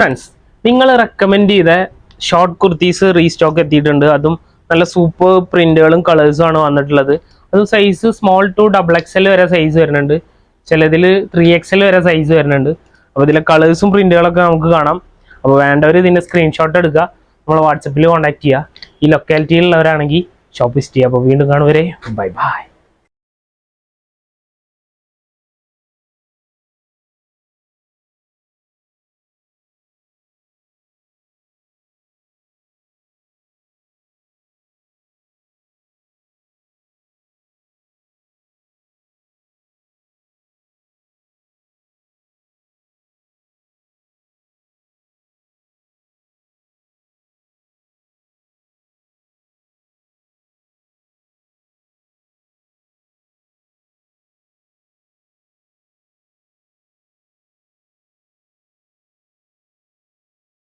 Friends, നിങ്ങൾ recommend ചെയ്ത short kurtis restock എത്തിയിട്ടുണ്ട്. അതും നല്ല സൂപ്പർ പ്രിന്റുകളും കളേഴ്സും ആണ് വന്നിട്ടുള്ളത്. അത് സൈസ് സ്മോൾ ടു XXL വരെ സൈസ് വരുന്നുണ്ട്. ചിലതിൽ 3XL വരെ സൈസ് വരുന്നുണ്ട്. അപ്പോൾ ഇതിലെ കളേഴ്സും പ്രിന്റുകളൊക്കെ നമുക്ക് കാണാം. അപ്പോൾ വേണ്ടവർ ഇതിൻ്റെ സ്ക്രീൻഷോട്ട് എടുക്കുക, നമ്മൾ വാട്സപ്പിൽ കോൺടാക്ട് ചെയ്യുക. ഈ ലൊക്കാലിറ്റിയിലുള്ളവരാണെങ്കിൽ ഷോപ്പ് വിസിറ്റ് ചെയ്യുക. അപ്പോൾ വീണ്ടും കാണുവരെ ബൈ ബൈ.